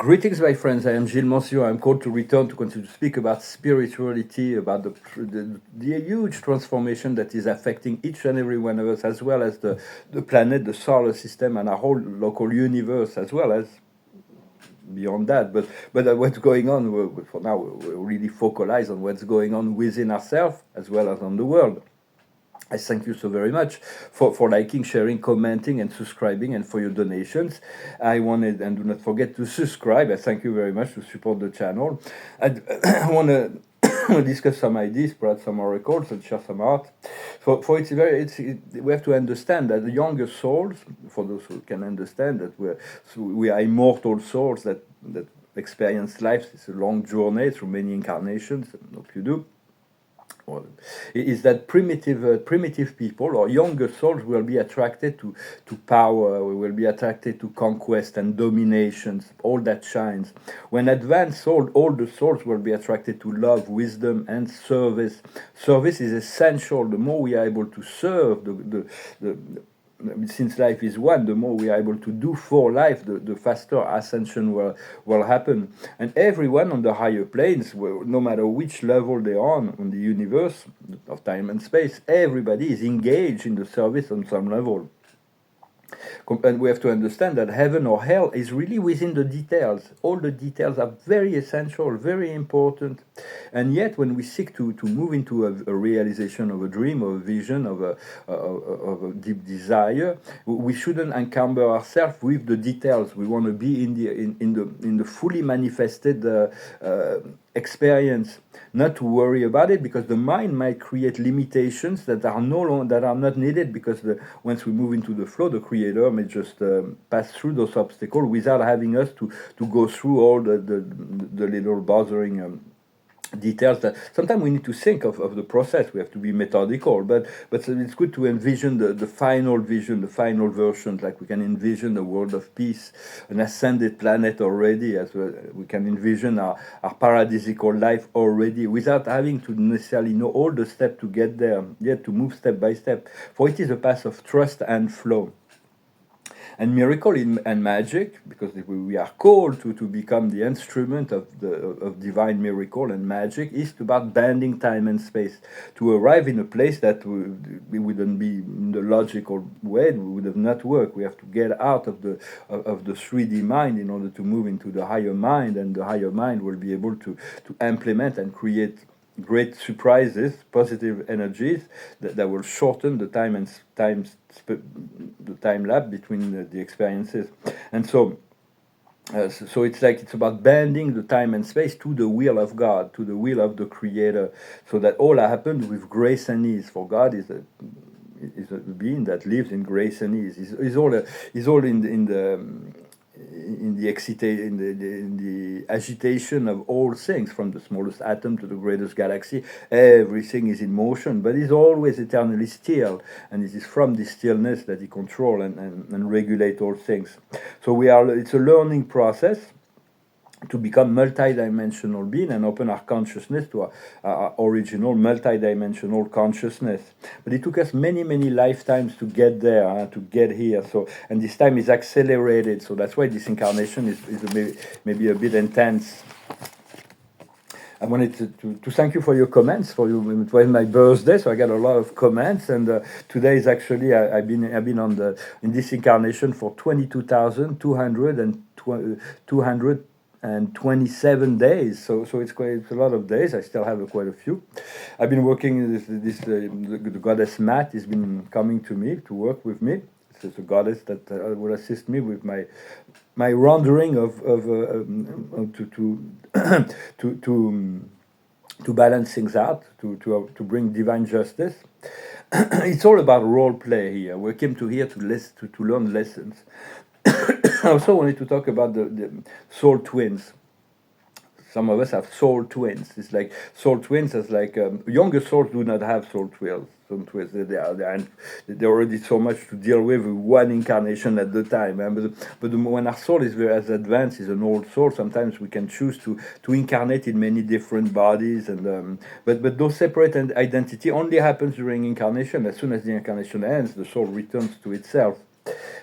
Greetings, my friends. I am Gilles Mansillon. I'm called to return to continue to speak about spirituality, about the huge transformation that is affecting each and every one of us, as well as the planet, the solar system, and our whole local universe, as well as beyond that. But what's going on, for now, we're really focalize on what's going on within ourselves, as well as on the world. I thank you so very much for liking, sharing, commenting, and subscribing, and for your donations. I wanted, and do not forget to subscribe. I thank you very much to support the channel. I want to discuss some ideas, perhaps some oracles, and share some art. For we have to understand that the younger souls, for those who can understand that we are immortal souls that experience life. It's a long journey through many incarnations. I hope you do. Is that primitive people or younger souls will be attracted to power, will be attracted to conquest and dominations, all that shines. When advanced souls, all the souls will be attracted to love, wisdom, and service. Service is essential. The more we are able to serve since life is one, the more we are able to do for life, the faster ascension will happen. And everyone on the higher planes, no matter which level they're on the universe of time and space, everybody is engaged in the service on some level. And we have to understand that heaven or hell is really within the details. All the details are very essential, very important. And yet, when we seek to move into a realization of a dream, of a vision, of a deep desire, we shouldn't encumber ourselves with the details. We want to be in the fully manifested experience, not to worry about it, because the mind might create limitations that are not needed, because once we move into the flow, the creator may just pass through those obstacles without having us to go through all the little bothering details that sometimes we need to think of the process. We have to be methodical, but it's good to envision the final vision, the final version, like we can envision a world of peace, an ascended planet already, as we can envision our paradisical life already, without having to necessarily know all the steps to get there, yet to move step by step. For it is a path of trust and flow. And miracle and magic, because we are called to become the instrument of divine miracle and magic, is about bending time and space to arrive in a place that we wouldn't be in the logical way. We would have not worked. We have to get out of the 3D mind in order to move into the higher mind, and the higher mind will be able to implement and create great surprises, positive energies that will shorten the time lap between the experiences. And so it's about bending the time and space to the will of God, to the will of the Creator, so that all happens with grace and ease. For God is a being that lives in grace and ease. He's all in the agitation of all things, from the smallest atom to the greatest galaxy. Everything is in motion, but he's always eternally still, and it is from this stillness that he controls and regulates all things. So it's a learning process to become multi-dimensional being and open our consciousness to our original multi-dimensional consciousness. But it took us many lifetimes to get there, to get here. So, and this time is accelerated. So that's why this incarnation is maybe a bit intense. I wanted to thank you for your comments. It was my birthday, so I got a lot of comments. And today is actually I've been in this incarnation for 22,227 days, so it's a lot of days. I still have quite a few. I've been working the goddess Matt has been coming to me to work with me. It's a goddess that will assist me with my rendering to balance things out, to bring divine justice. It's all about role play here. We came here to learn lessons. I also wanted to talk about the soul twins. Some of us have soul twins. It's like soul twins as like younger souls do not have soul twins. Some twins, they're already so much to deal with one incarnation at the time. But when our soul is very as advanced, is an old soul, sometimes we can choose to incarnate in many different bodies. And but those separate identity only happens during incarnation. As soon as the incarnation ends, the soul returns to itself.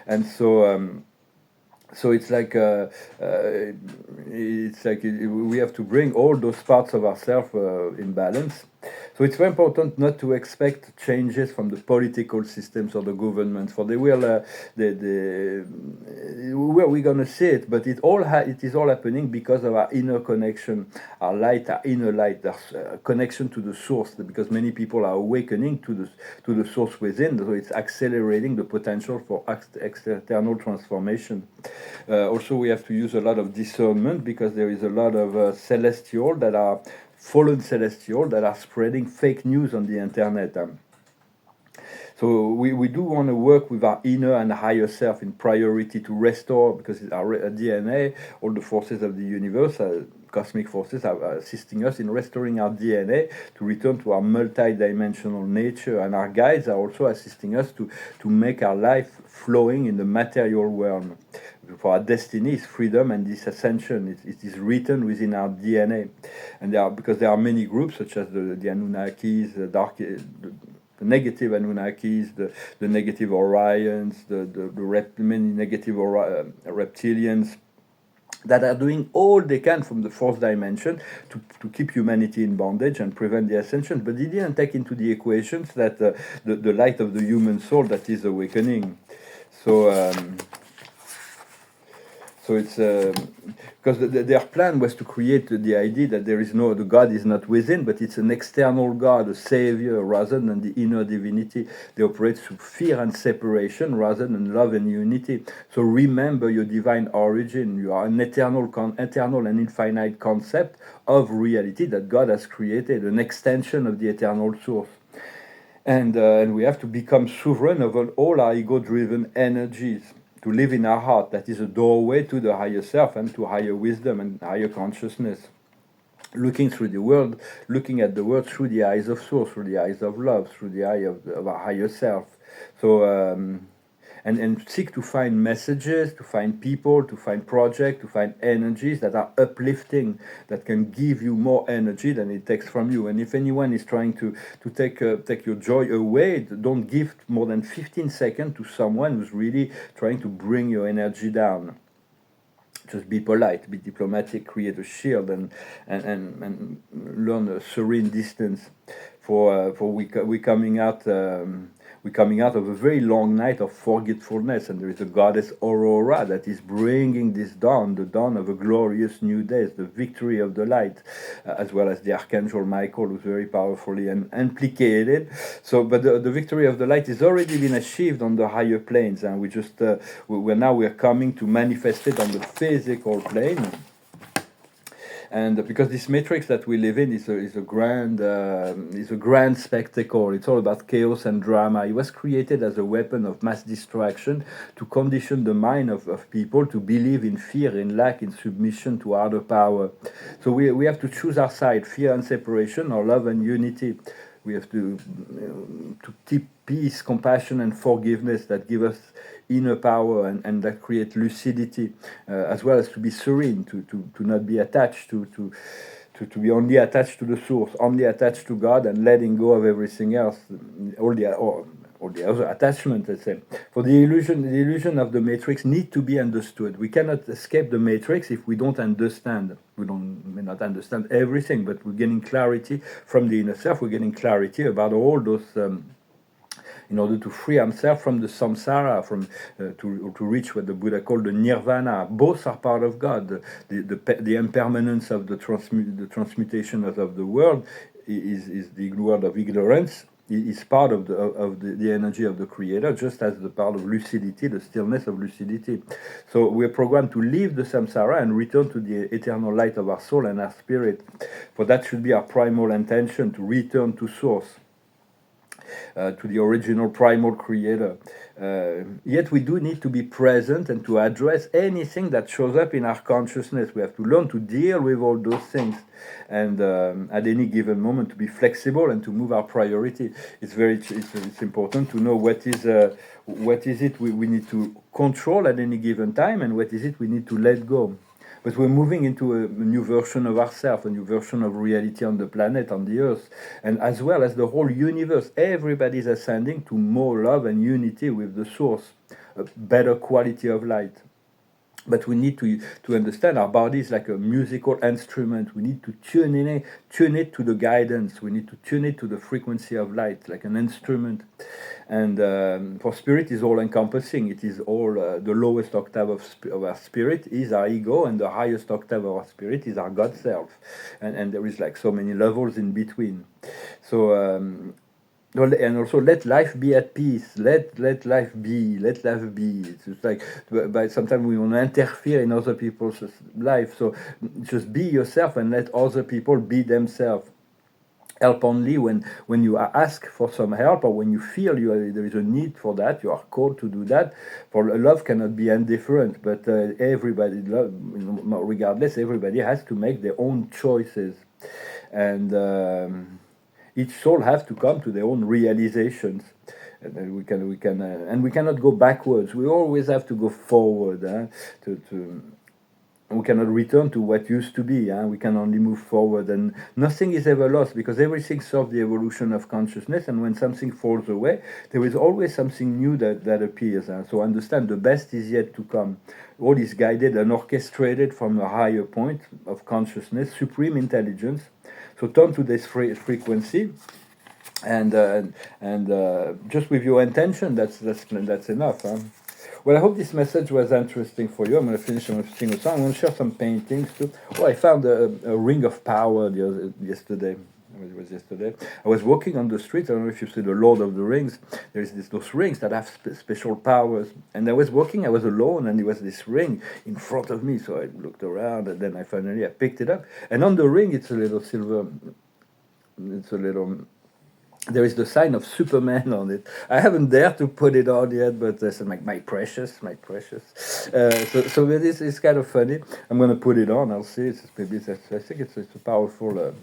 And so So we have to bring all those parts of ourselves in balance. So it's very important not to expect changes from the political systems or the governments, for they will where we're gonna see it, but it is all happening because of our inner connection, our inner light, our connection to the source. Because many people are awakening to the source within, so it's accelerating the potential for external transformation. Also, we have to use a lot of discernment, because there is a lot of celestial that are fallen celestial that are spreading fake news on the internet. So we do want to work with our inner and higher self in priority to restore, because it's our DNA, all the forces of the universe, cosmic forces are assisting us in restoring our DNA to return to our multi-dimensional nature, and our guides are also assisting us to make our life flowing in the material realm. For our destiny is freedom and this ascension. It is written within our DNA, and because there are many groups such as the Anunnakis, the negative Anunnakis, the negative Orions, many negative reptilians, that are doing all they can from the fourth dimension to keep humanity in bondage and prevent the ascension. But they didn't take into the equations that the light of the human soul that is awakening. So it's because their plan was to create the idea that the God is not within, but it's an external God, a savior, rather than the inner divinity. They operate through fear and separation rather than love and unity. So remember your divine origin. You are an eternal and infinite concept of reality that God has created, an extension of the eternal source. And we have to become sovereign over all our ego-driven energies, to live in our heart. That is a doorway to the higher self and to higher wisdom and higher consciousness. Looking at the world through the eyes of source, through the eyes of love, through the eye of our higher self. So and seek to find messages, to find people, to find projects, to find energies that are uplifting, that can give you more energy than it takes from you. And if anyone is trying to take your joy away, don't give more than 15 seconds to someone who's really trying to bring your energy down. Just be polite, be diplomatic, create a shield, and learn a serene distance. For we coming out. We're coming out of a very long night of forgetfulness, and there is a goddess Aurora that is bringing this dawn, the dawn of a glorious new day, the victory of the light, as well as the Archangel Michael, who's very powerfully implicated. So, but the victory of the light has already been achieved on the higher planes, and we're coming to manifest it on the physical plane. And because this matrix that we live in is a grand spectacle. It's all about chaos and drama. It was created as a weapon of mass distraction to condition the mind of people to believe in fear, in lack, in submission to other power. So we have to choose our side: fear and separation, or love and unity. We have to keep peace, compassion, and forgiveness that give us inner power and that create lucidity, as well as to be serene, to not be attached to be only attached to the source, only attached to God, and letting go of everything else, all the other attachments, let's say. For the illusion of the matrix need to be understood. We cannot escape the matrix if we don't understand. We may not understand everything, but we're getting clarity from the inner self. We're getting clarity about all those. In order to free himself from the samsara, to reach what the Buddha called the nirvana. Both are part of God. The impermanence of the transmutation of the world is the world of ignorance. Is part of the energy of the Creator, just as the part of lucidity, the stillness of lucidity. So we're programmed to leave the samsara and return to the eternal light of our soul and our spirit. For that should be our primal intention, to return to source. To the original primal creator. Yet we do need to be present and to address anything that shows up in our consciousness. We have to learn to deal with all those things, and at any given moment to be flexible and to move our priority. It's important to know what is it we need to control at any given time, and what is it we need to let go. But we're moving into a new version of ourselves, a new version of reality on the planet, on the earth, and as well as the whole universe. Everybody's ascending to more love and unity with the source, a better quality of light. But we need to understand our body is like a musical instrument. We need to tune it to the guidance. We need to tune it to the frequency of light, like an instrument. And for spirit is all encompassing. It is all the lowest octave of our spirit is our ego, and the highest octave of our spirit is our God self. And there is like so many levels in between. So well, and also let life be at peace. Let life be. Let life be. It's just like, but sometimes we want to interfere in other people's life. So just be yourself and let other people be themselves. Help only when you ask for some help, or when you feel there is a need for that. You are called to do that. For love cannot be indifferent, but everybody, regardless, everybody has to make their own choices, and each soul has to come to their own realizations. And then and we cannot go backwards. We always have to go forward. To We cannot return to what used to be. We can only move forward, and nothing is ever lost, because everything serves the evolution of consciousness. And when something falls away, there is always something new that appears. So understand, the best is yet to come. All is guided and orchestrated from a higher point of consciousness, supreme intelligence. So turn to this frequency, and just with your intention, that's enough. Well, I hope this message was interesting for you. I'm going to finish with a single song. I'm going to share some paintings too. Oh, I found a ring of power yesterday. It was yesterday. I was walking on the street. I don't know if you see the Lord of the Rings. There's those rings that have special powers. And I was walking. I was alone, and there was this ring in front of me. So I looked around, and then I picked it up. And on the ring, it's a little silver. It's a little. There is the sign of Superman on it. I haven't dared to put it on yet, but I said, my precious. So it is kind of funny. I'm going to put it on. I'll see. I think it's a powerful,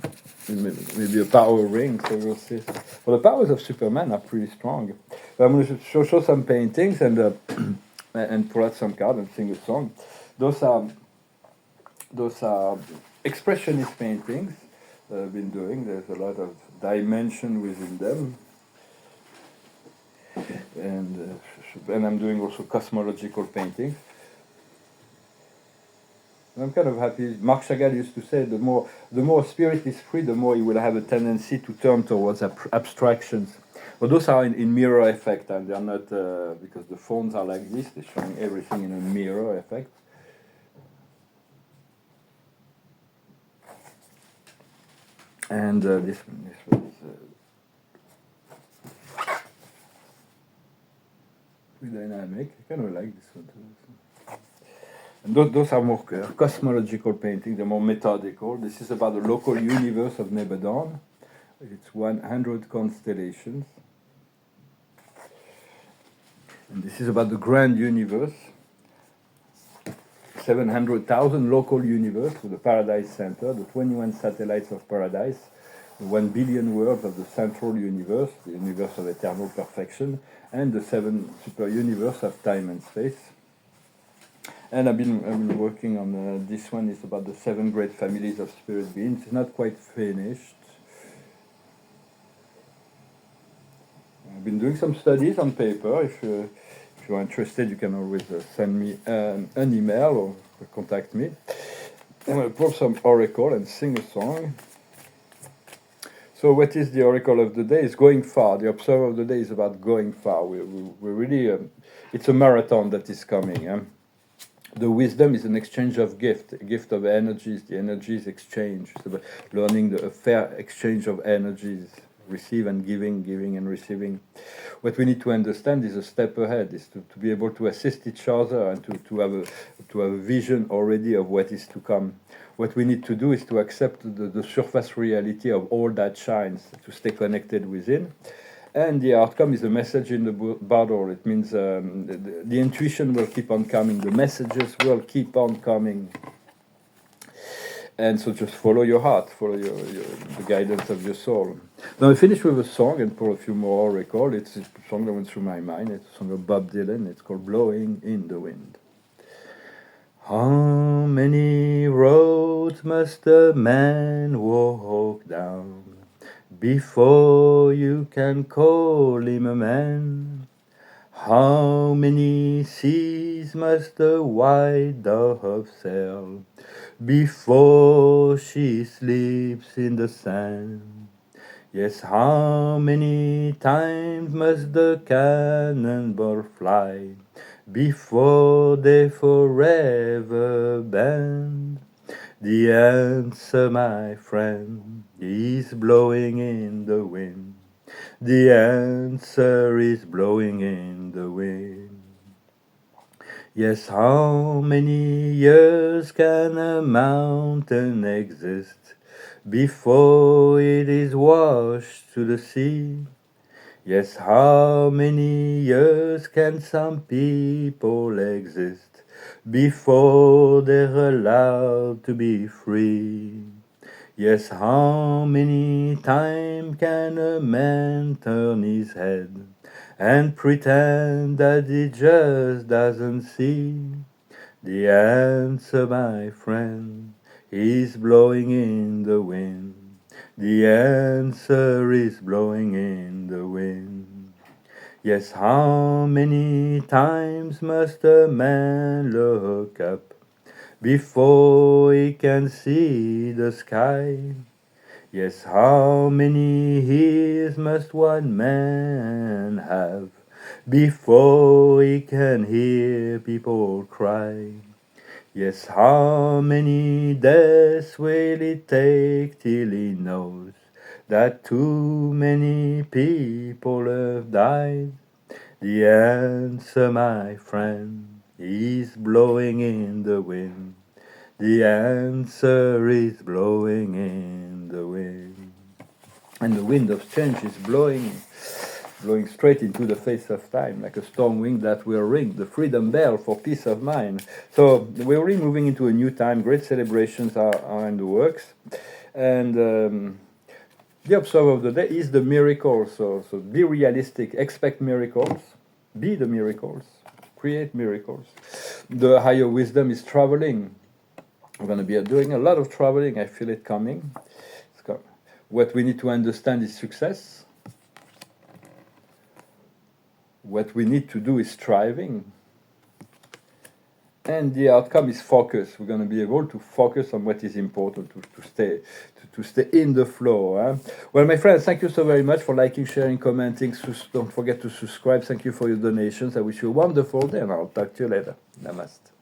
maybe a power ring. So we'll see. Well, the powers of Superman are pretty strong. But I'm going to show some paintings and and pull out some cards and sing a song. Those are expressionist paintings that I've been doing. There's a lot of dimension within them, and I'm doing also cosmological paintings. And I'm kind of happy. Marc Chagall used to say, the more spirit is free, the more he will have a tendency to turn towards abstractions. But those are in mirror effect, and they're not because the phones are like this. They're showing everything in a mirror effect. And this was dynamic. I kind of like this one too. And those are more cosmological paintings. They're more methodical. This is about the local universe of Nebadon. It's 100 constellations. And this is about the grand universe. 700,000 local universe with the Paradise Center, the 21 satellites of Paradise, the 1 billion worlds of the central universe, the universe of eternal perfection, and the 7 super universe of time and space. And I've been working on this one. Is about the 7 great families of spirit beings. It's not quite finished. I've been doing some studies on paper. If you're interested, you can always send me an email or contact me. I'm going to pull some oracle and sing a song. So what is the oracle of the day? It's going far. The observer of the day is about going far. We're really, it's a marathon that is coming. The wisdom is an exchange of a gift of energies. The energies exchange. It's about learning a fair exchange of energies. Receive and giving and receiving. What we need to understand is a step ahead, is to be able to assist each other and to have a vision already of what is to come. What we need to do is to accept the surface reality of all that shines, to stay connected within. And the outcome is a message in the bottle. It means the intuition will keep on coming, the messages will keep on coming. And so just follow your heart, follow the guidance of your soul. Now I finish with a song and pull a few more oracle. It's a song that went through my mind. It's a song of Bob Dylan. It's called Blowing in the Wind. How many roads must a man walk down before you can call him a man? How many seas must the white dove sail before she sleeps in the sand? Yes, how many times must the cannonball fly before they forever bend? The answer, my friend, is blowing in the wind. The answer is blowing in the wind. Yes, how many years can a mountain exist before it is washed to the sea? Yes, how many years can some people exist before they're allowed to be free? Yes, how many times can a man turn his head and pretend that he just doesn't see? The answer, my friend, is blowing in the wind. The answer is blowing in the wind. Yes, how many times must a man look up before he can see the sky? Yes, how many ears must one man have before he can hear people cry? Yes, how many deaths will it take till he knows that too many people have died? The answer, my friend, is blowing in the wind. The answer is blowing in the wind. And the wind of change is blowing straight into the face of time, like a storm wind that will ring the freedom bell for peace of mind. So we're really moving into a new time. Great celebrations are in the works. And the observer of the day is the miracle. So be realistic, expect miracles, be the miracles, create miracles. The higher wisdom is traveling. We're going to be doing a lot of traveling. I feel it coming. What we need to understand is success. What we need to do is striving. And the outcome is focus. We're going to be able to focus on what is important, to stay in the flow. Well, my friends, thank you so very much for liking, sharing, commenting. Don't forget to subscribe. Thank you for your donations. I wish you a wonderful day, and I'll talk to you later. Namaste.